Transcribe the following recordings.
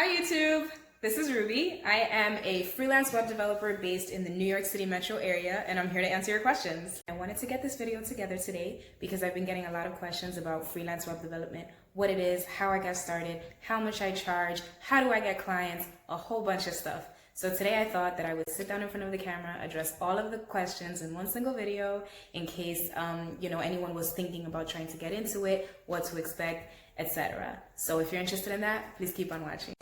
Hi YouTube! This is Ruby. I am a freelance web developer based in the New York City metro area, and I'm here to answer your questions. I wanted to get this video together today because I've been getting a lot of questions about freelance web development, what it is, how I got started, how much I charge, how do I get clients, a whole bunch of stuff. So today I thought that I would sit down in front of the camera, address all of the questions in one single video in case anyone was thinking about trying to get into it, what to expect, etc. So if you're interested in that, please keep on watching.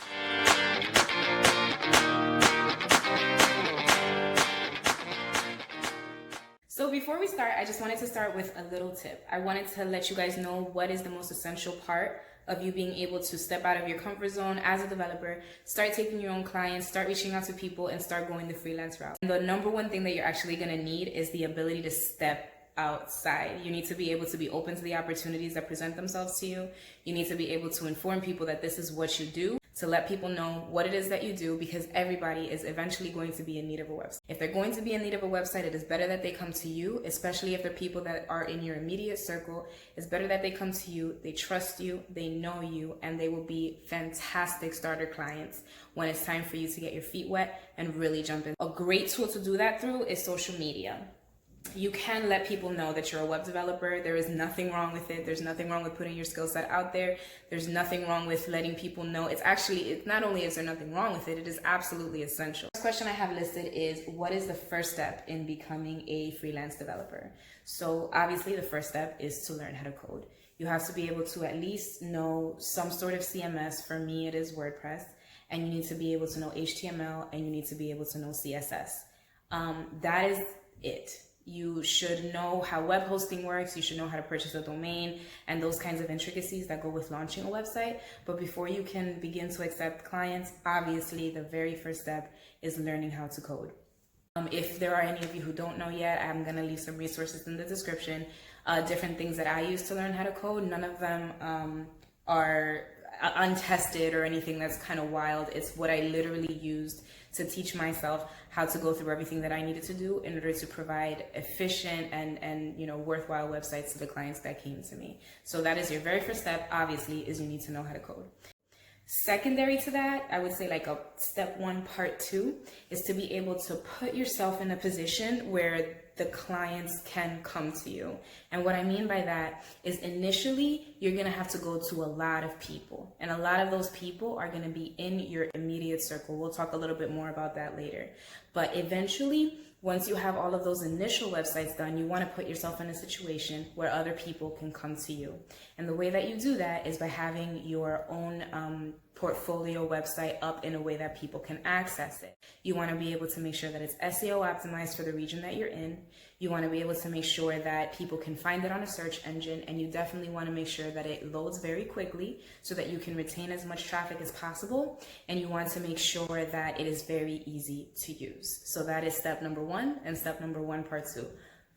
So before we start, I just wanted to start with a little tip. I wanted to let you guys know what is the most essential part of you being able to step out of your comfort zone as a developer, start taking your own clients, start reaching out to people, and start going the freelance route. And the number one thing that you're actually going to need is the ability to step outside. You need to be able to be open to the opportunities that present themselves to you. You need to be able to inform people that this is what you do, to let people know what it is that you do, because everybody is eventually going to be in need of a website. If they're going to be in need of a website, it is better that they come to you, especially if they're people that are in your immediate circle. It's better that they come to you, they trust you, they know you, and they will be fantastic starter clients when it's time for you to get your feet wet and really jump in. A great tool to do that through is social media. You can let people know that you're a web developer. There is nothing wrong with it. There's nothing wrong with putting your skill set out there. There's nothing wrong with letting people know. It's not only is there nothing wrong with it, it is absolutely essential. The first question I have listed is, what is the first step in becoming a freelance developer? So obviously the first step is to learn how to code. You have to be able to at least know some sort of CMS. For me, it is WordPress. And you need to be able to know HTML, and you need to be able to know CSS. That is it. You should know how web hosting works. You should know how to purchase a domain and those kinds of intricacies that go with launching a website. But before you can begin to accept clients, obviously the very first step is learning how to code. If there are any of you who don't know yet, I'm going to leave some resources in the description, different things that I use to learn how to code. None of them are untested or anything that's kind of wild. It's what I literally used to teach myself how to go through everything that I needed to do in order to provide efficient and worthwhile websites to the clients that came to me. So that is your very first step, obviously, is you need to know how to code. Secondary to that, I would say like a step one, part two, is to be able to put yourself in a position where the clients can come to you. And what I mean by that is initially you're going to have to go to a lot of people, and a lot of those people are going to be in your immediate circle. We'll talk a little bit more about that later. But eventually, once you have all of those initial websites done, you want to put yourself in a situation where other people can come to you. And the way that you do that is by having your own portfolio website up in a way that people can access it. You want to be able to make sure that it's SEO optimized for the region that you're in. You want to be able to make sure that people can find it on a search engine, and you definitely want to make sure that it loads very quickly so that you can retain as much traffic as possible. And you want to make sure that it is very easy to use. So that is step number one, and step number one, part two.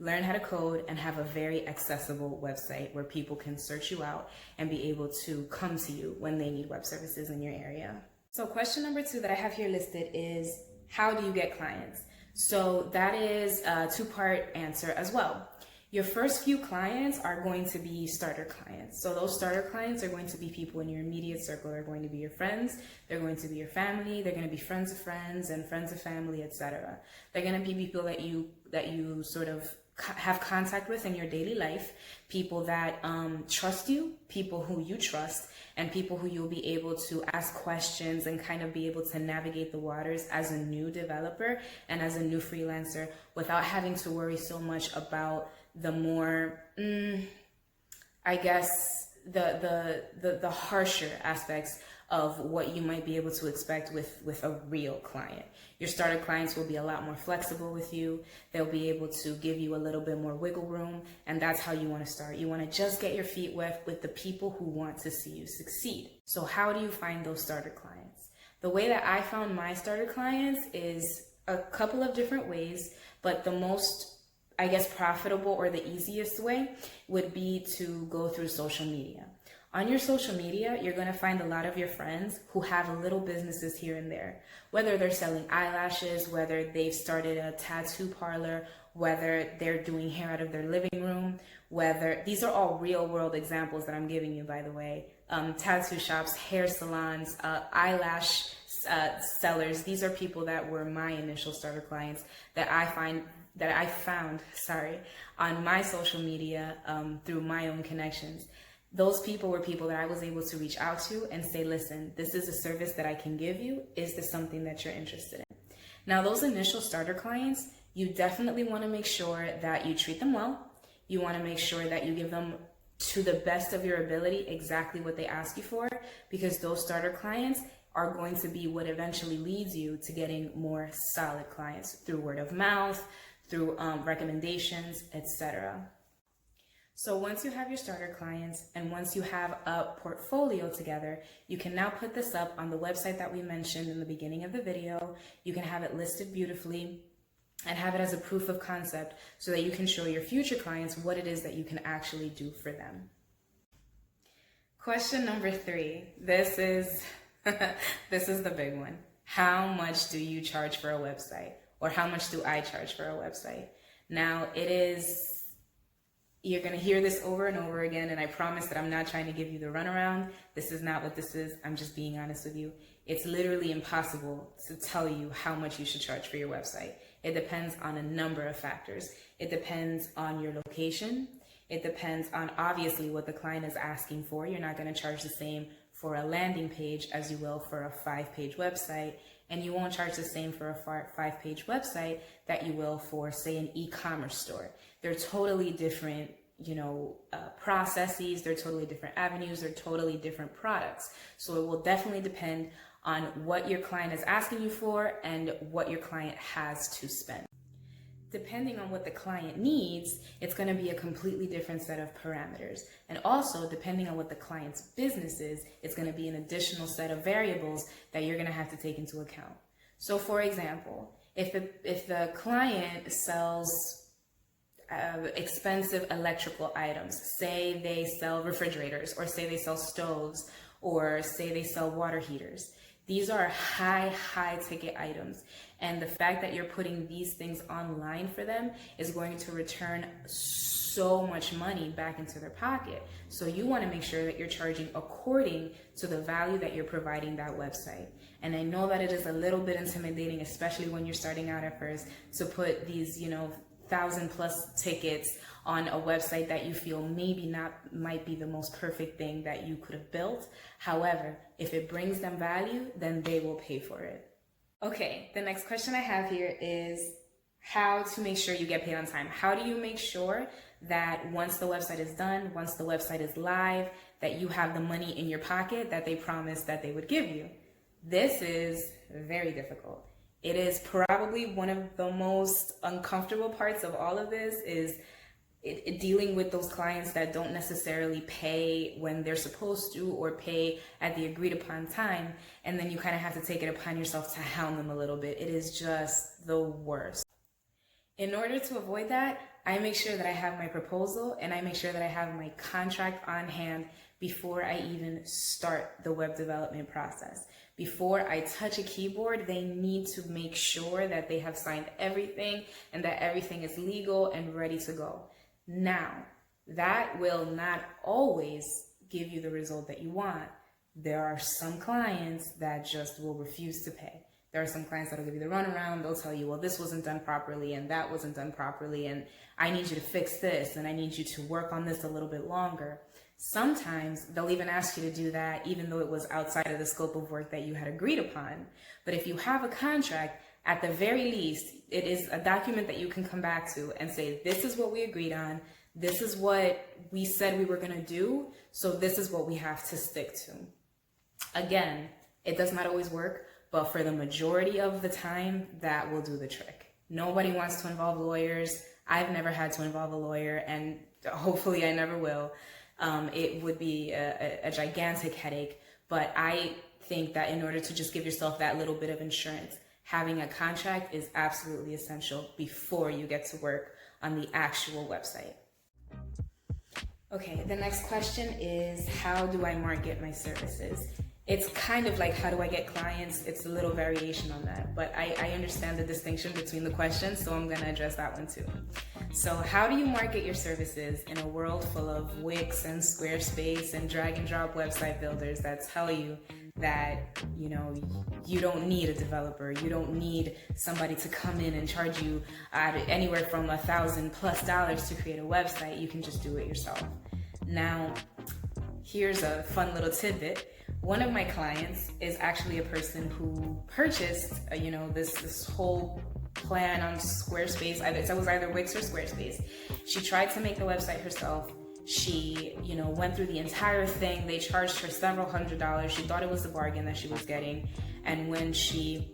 Learn how to code and have a very accessible website where people can search you out and be able to come to you when they need web services in your area. So question number two that I have here listed is, how do you get clients? So that is a two-part answer as well. Your first few clients are going to be starter clients. So those starter clients are going to be people in your immediate circle. They're going to be your friends, they're going to be your family, they're going to be friends of friends and friends of family, etc. They're going to be people that you sort of have contact with in your daily life, people that trust you, people who you trust, and people who you'll be able to ask questions and kind of be able to navigate the waters as a new developer and as a new freelancer without having to worry so much about the more, I guess, the harsher aspects of what you might be able to expect with a real client. Your starter clients will be a lot more flexible with you. They'll be able to give you a little bit more wiggle room, and that's how you want to start. You want to just get your feet wet with the people who want to see you succeed. So how do you find those starter clients? The way that I found my starter clients is a couple of different ways, but the most, I guess, profitable or the easiest way would be to go through social media. On your social media, you're going to find a lot of your friends who have little businesses here and there, whether they're selling eyelashes, whether they've started a tattoo parlor, whether they're doing hair out of their living room, whether these are all real world examples that I'm giving you, by the way. tattoo shops, hair salons, eyelash sellers. These are people that were my initial starter clients that I found on my social media through my own connections. Those people were people that I was able to reach out to and say, listen, this is a service that I can give you. Is this something that you're interested in? Now, those initial starter clients, you definitely want to make sure that you treat them well. You want to make sure that you give them, to the best of your ability, exactly what they ask you for, because those starter clients are going to be what eventually leads you to getting more solid clients through word of mouth, through recommendations, etc. So once you have your starter clients and once you have a portfolio together, you can now put this up on the website that we mentioned in the beginning of the video. You can have it listed beautifully and have it as a proof of concept so that you can show your future clients what it is that you can actually do for them. Question number 3. This is the big one. How much do you charge for a website? Or how much do I charge for a website? Now, you're going to hear this over and over again, and I promise that I'm not trying to give you the runaround. This is not what this is. I'm just being honest with you. It's literally impossible to tell you how much you should charge for your website. It depends on a number of factors. It depends on your location. It depends on, obviously, what the client is asking for. You're not going to charge the same for a landing page as you will for a 5-page website. And you won't charge the same for a 5-page website that you will for, say, an e-commerce store. They're totally different, processes. They're totally different avenues. They're totally different products. So it will definitely depend on what your client is asking you for and what your client has to spend. Depending on what the client needs, it's going to be a completely different set of parameters. And also, depending on what the client's business is, it's going to be an additional set of variables that you're going to have to take into account. So for example, if the client sells expensive electrical items, say they sell refrigerators, or say they sell stoves, or say they sell water heaters, these are high ticket items. And the fact that you're putting these things online for them is going to return so much money back into their pocket. So you want to make sure that you're charging according to the value that you're providing that website. And I know that it is a little bit intimidating, especially when you're starting out at first, to put these, 1,000+ tickets on a website that you feel might be the most perfect thing that you could have built. However, if it brings them value, then they will pay for it. Okay, the next question I have here is how to make sure you get paid on time. How do you make sure that once the website is done, once the website is live, that you have the money in your pocket that they promised that they would give you? This is very difficult. It is probably one of the most uncomfortable parts of all of this is dealing with those clients that don't necessarily pay when they're supposed to or pay at the agreed upon time. And then you kind of have to take it upon yourself to hound them a little bit. It is just the worst. In order to avoid that, I make sure that I have my proposal and I make sure that I have my contract on hand before I even start the web development process. Before I touch a keyboard, they need to make sure that they have signed everything and that everything is legal and ready to go. Now, that will not always give you the result that you want. There are some clients that just will refuse to pay. There are some clients that will give you the runaround. They'll tell you, well, this wasn't done properly and that wasn't done properly and I need you to fix this and I need you to work on this a little bit longer. Sometimes they'll even ask you to do that even though it was outside of the scope of work that you had agreed upon. But if you have a contract, at the very least, it is a document that you can come back to and say, this is what we agreed on. This is what we said we were going to do. So this is what we have to stick to. Again, it does not always work, but for the majority of the time, that will do the trick. Nobody wants to involve lawyers. I've never had to involve a lawyer, and hopefully I never will. It would be a gigantic headache, but I think that in order to just give yourself that little bit of insurance, having a contract is absolutely essential before you get to work on the actual website. Okay, the next question is, how do I market my services? it's kind of like, how do I get clients? It's a little variation on that, but I understand the distinction between the questions, so I'm gonna address that one too. So how do you market your services in a world full of Wix and Squarespace and drag and drop website builders that tell you that, you know, you don't need a developer, you don't need somebody to come in and charge you anywhere from $1,000+ to create a website, you can just do it yourself. Now, here's a fun little tidbit. One of my clients is actually a person who purchased, this whole plan on Squarespace. It was either Wix or Squarespace. She tried to make the website herself. She, went through the entire thing. They charged her several $100s. She thought it was the bargain that she was getting. And when she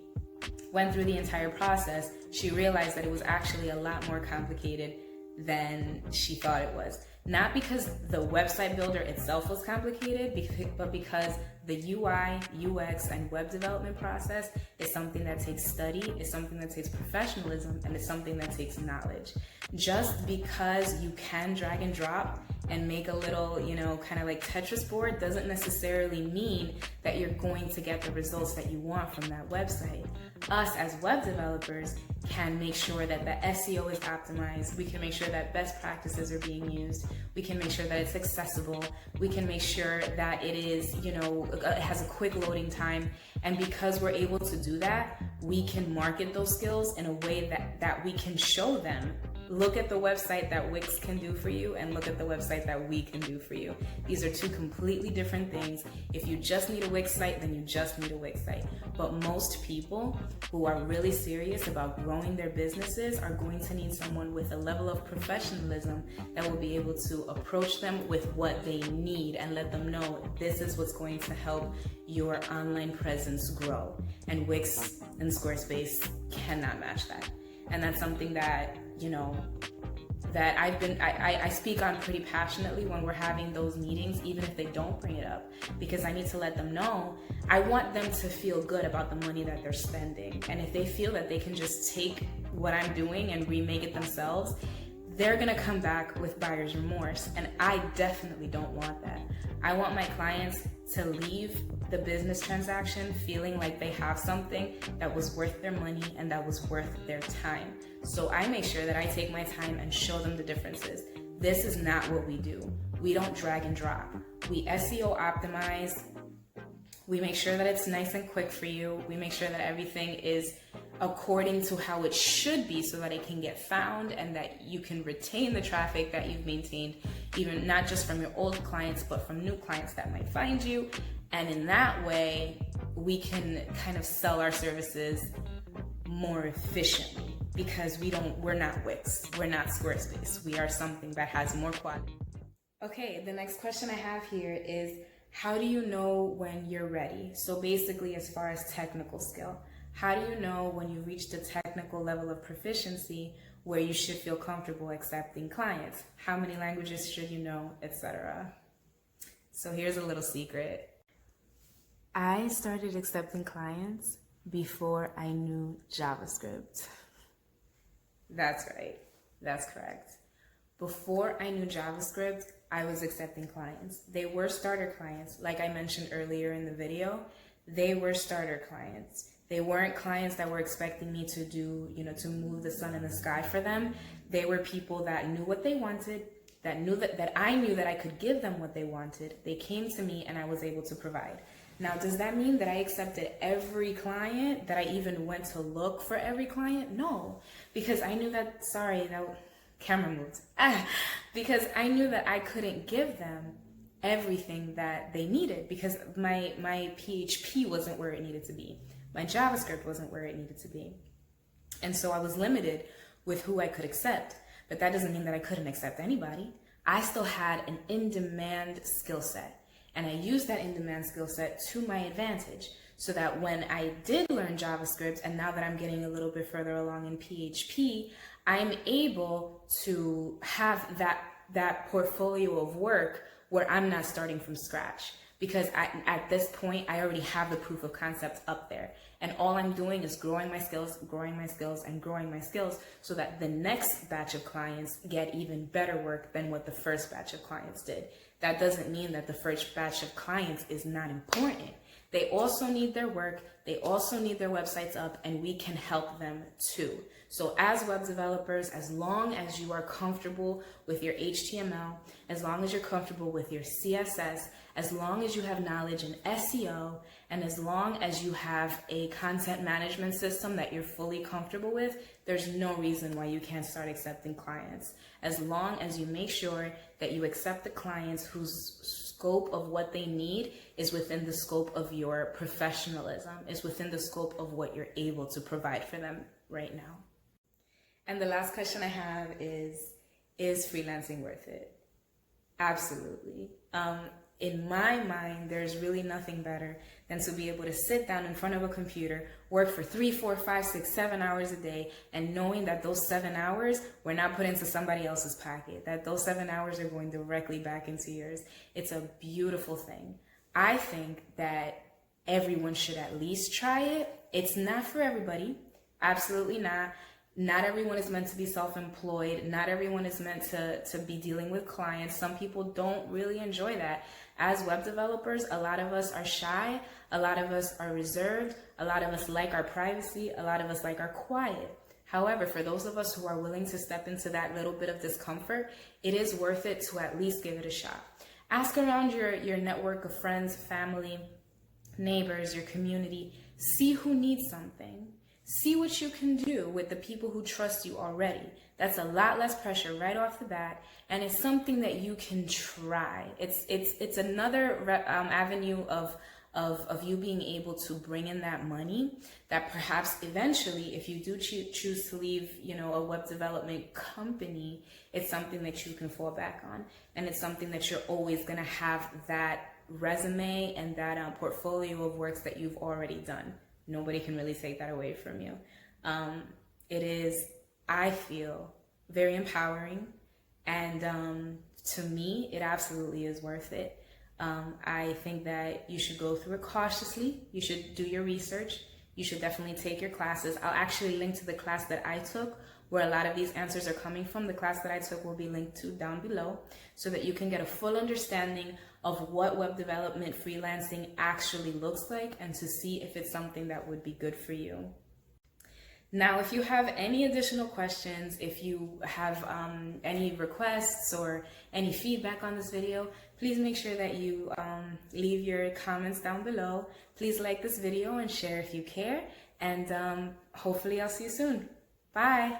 went through the entire process, she realized that it was actually a lot more complicated than she thought it was. Not because the website builder itself was complicated, but because the UI, UX, and web development process is something that takes study, is something that takes professionalism, and is something that takes knowledge. Just because you can drag and drop and make a little, kind of like Tetris board doesn't necessarily mean that you're going to get the results that you want from that website. Us as web developers can make sure that the SEO is optimized. We can make sure that best practices are being used. We can make sure that it's accessible. We can make sure that it is, it has a quick loading time. And because we're able to do that, we can market those skills in a way that we can show them. Look at the website that Wix can do for you and look at the website that we can do for you. These are two completely different things. If you just need a Wix site, then you just need a Wix site. But most people who are really serious about growing their businesses are going to need someone with a level of professionalism that will be able to approach them with what they need and let them know this is what's going to help your online presence grow. And Wix and Squarespace cannot match that. And that's something that, that I speak on pretty passionately when we're having those meetings, even if they don't bring it up, because I need to let them know. I want them to feel good about the money that they're spending. And if they feel that they can just take what I'm doing and remake it themselves, they're gonna come back with buyer's remorse. And I definitely don't want that. I want my clients to leave the business transaction feeling like they have something that was worth their money and that was worth their time. So I make sure that I take my time and show them the differences. This is not what we do. We don't drag and drop. We SEO optimize. We make sure that it's nice and quick for you. We make sure that everything is according to how it should be so that it can get found and that you can retain the traffic that you've maintained, even not just from your old clients, but from new clients that might find you. And in that way, we can kind of sell our services more efficiently because we're not Wix, we're not Squarespace. We are something that has more quality. Okay, the next question I have here is, how do you know when you're ready? So basically, as far as technical skill, how do you know when you reach the technical level of proficiency where you should feel comfortable accepting clients? How many languages should you know, etc.? So here's a little secret. I started accepting clients before I knew JavaScript. That's right. That's correct. Before I knew JavaScript, I was accepting clients. They were starter clients. Like I mentioned earlier in the video, they were starter clients. They weren't clients that were expecting me to do, to move the sun in the sky for them. They were people that knew what they wanted, that knew that I knew that I could give them what they wanted. They came to me and I was able to provide. Now, does that mean that I accepted every client, that I even went to look for every client? No, because I knew that, camera moved. Because I knew that I couldn't give them everything that they needed because my PHP wasn't where it needed to be. My JavaScript wasn't where it needed to be. And so I was limited with who I could accept, but that doesn't mean that I couldn't accept anybody. I still had an in-demand skill set. And I used that in-demand skill set to my advantage so that when I did learn JavaScript, and now that I'm getting a little bit further along in PHP, I'm able to have that portfolio of work where I'm not starting from scratch. Because at this point, I already have the proof of concept up there. And all I'm doing is growing my skills, and growing my skills so that the next batch of clients get even better work than what the first batch of clients did. That doesn't mean that the first batch of clients is not important. They also need their work. They also need their websites up, and we can help them too. So as web developers, as long as you are comfortable with your HTML, as long as you're comfortable with your CSS, as long as you have knowledge in SEO, and as long as you have a content management system that you're fully comfortable with, there's no reason why you can't start accepting clients. As long as you make sure that you accept the clients whose scope of what they need is within the scope of your professionalism, is within the scope of what you're able to provide for them right now. And the last question I have is freelancing worth it? Absolutely. In my mind, there's really nothing better than to be able to sit down in front of a computer, work for 3, 4, 5, 6, 7 hours a day, and knowing that those 7 hours were not put into somebody else's pocket, that those 7 hours are going directly back into yours. It's a beautiful thing. I think that everyone should at least try it. It's not for everybody. Absolutely not. Not everyone is meant to be self-employed. Not everyone is meant to be dealing with clients. Some people don't really enjoy that. As web developers, a lot of us are shy. A lot of us are reserved. A lot of us like our privacy. A lot of us like our quiet. However, for those of us who are willing to step into that little bit of discomfort, it is worth it to at least give it a shot. Ask around your network of friends, family, neighbors, your community. See who needs something. See what you can do with the people who trust you already. That's a lot less pressure right off the bat, and it's something that you can try. It's another avenue of you being able to bring in that money that perhaps eventually, if you do choose to leave, a web development company, it's something that you can fall back on, and it's something that you're always going to have that resume and that portfolio of works that you've already done. Nobody can really take that away from you. It is, I feel, very empowering, and to me, it absolutely is worth it. I think that you should go through it cautiously. You should do your research. You should definitely take your classes. I'll actually link to the class that I took, where a lot of these answers are coming from. The class that I took will be linked to down below, so that you can get a full understanding of what web development freelancing actually looks like, and to see if it's something that would be good for you. Now, if you have any additional questions, if you have any requests or any feedback on this video, please make sure that you leave your comments down below. Please like this video and share if you care, and hopefully I'll see you soon. Bye.